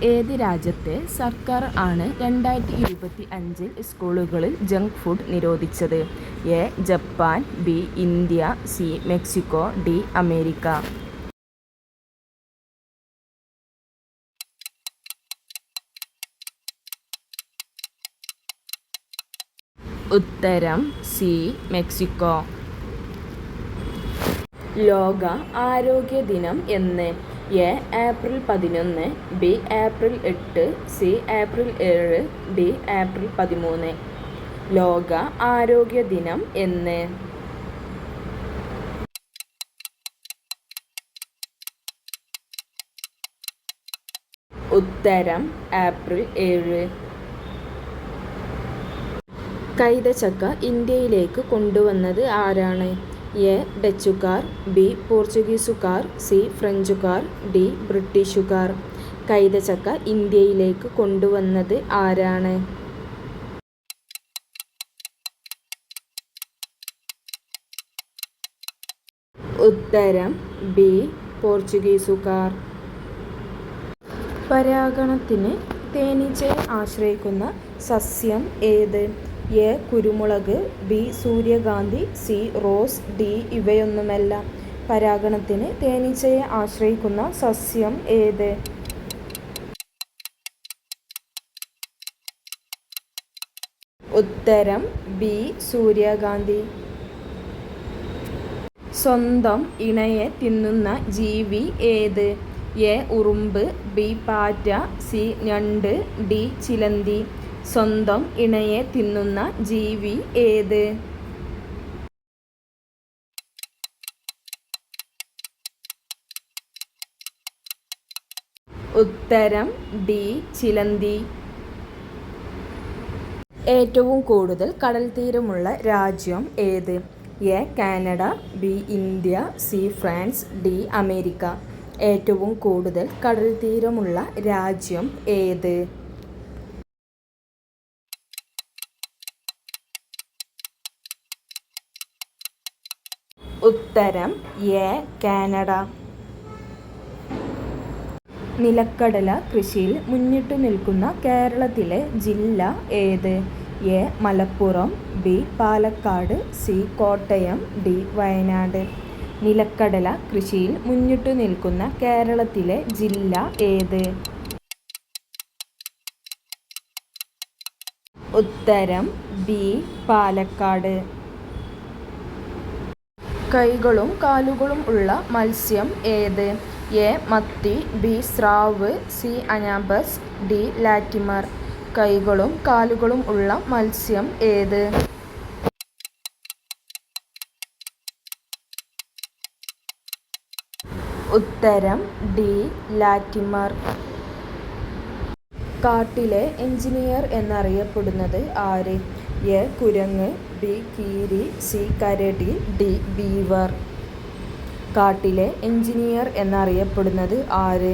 ഏത് രാജ്യത്തെ സർക്കാർ ആണ് 2025 സ്കൂളുകളിൽ ജങ്ക് ഫുഡ് നിരോധിച്ചത്? A. Japan, B. India, C. Mexico, D. America. ഉത്തരം സി. മെക്സിക്കോ. ലോക ആരോഗ്യ ദിനം എന്ന്? A. April 11, B. April 8, C. April 7, D. April 13. ലോക ആരോഗ്യ ദിനം എന്ന്? ഉത്തരം ഏപ്രിൽ 7. കൈതച്ചക്ക ഇന്ത്യയിലേക്ക് കൊണ്ടുവന്നത് ആരാണ്? എ. ഡച്ചുകാർ, ബി. പോർച്ചുഗീസുകാർ, സി. ഫ്രഞ്ചുകാർ, ഡി. ബ്രിട്ടീഷുകാർ. കൈതച്ചക്ക ഇന്ത്യയിലേക്ക് കൊണ്ടുവന്നത് ആരാണ്? ഉത്തരം ബി. പോർച്ചുഗീസുകാർ. പരാഗണത്തിന് തേനീച്ചയെ ആശ്രയിക്കുന്ന സസ്യം ഏത്? എ. കുരുമുളക്, ബി. സൂര്യകാന്തി, സി. Rose, D. ഇവയൊന്നുമല്ല. പരാഗണത്തിന് തേനീച്ചയെ ആശ്രയിക്കുന്ന സസ്യം ഏത്? ഉത്തരം ബി. സൂര്യകാന്തി. സ്വന്തം ഇണയെ തിന്നുന്ന ജീവി ഏത്? എ. ഉറുമ്പ്, ബി. പാറ്റ, സി. ഞണ്ട്, ഡി. ചിലന്തി. സ്വന്തം ഇണയെ തിന്നുന്ന ജീവി ഏത്? ഉത്തരം ഡി. ചിലന്തി. ഏറ്റവും കൂടുതൽ കടൽത്തീരമുള്ള രാജ്യം ഏത്? A. Canada, B. India, C. France, D. America. ഏറ്റവും കൂടുതൽ കടൽത്തീരമുള്ള രാജ്യം ഏത്? ഉത്തരം എ. കാനഡ. നിലക്കടല കൃഷിയിൽ മുന്നിട്ടു നിൽക്കുന്ന കേരളത്തിലെ ജില്ല ഏത്? A. Malappuram, B. Palakkad, C. Kottayam, D. Wayanad. നിലക്കടല കൃഷിയിൽ മുന്നിട്ടു നിൽക്കുന്ന കേരളത്തിലെ ജില്ല ഏത്? ഉത്തരം ബി. പാലക്കാട്. കൈകളും കാലുകളും ഉള്ള മത്സ്യം ഏത്? എ. മത്തി, ബി. സ്രാവ്, സി. Anabas, D. ലാറ്റിമർ. കൈകളും കാലുകളും ഉള്ള മത്സ്യം ഏത്? ഉത്തരം ഡി. ലാറ്റിമർ. കാട്ടിലെ എഞ്ചിനീയർ എന്നറിയപ്പെടുന്നത് ആര്? എ. കുരങ്ങ്, ബി. കീരി, സി. കരടി, ഡി. ബീവർ. കാട്ടിലെ എഞ്ചിനീയർ എന്നറിയപ്പെടുന്നത് ആര്?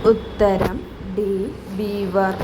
ഉത്തരം ഡി. ബീവർ.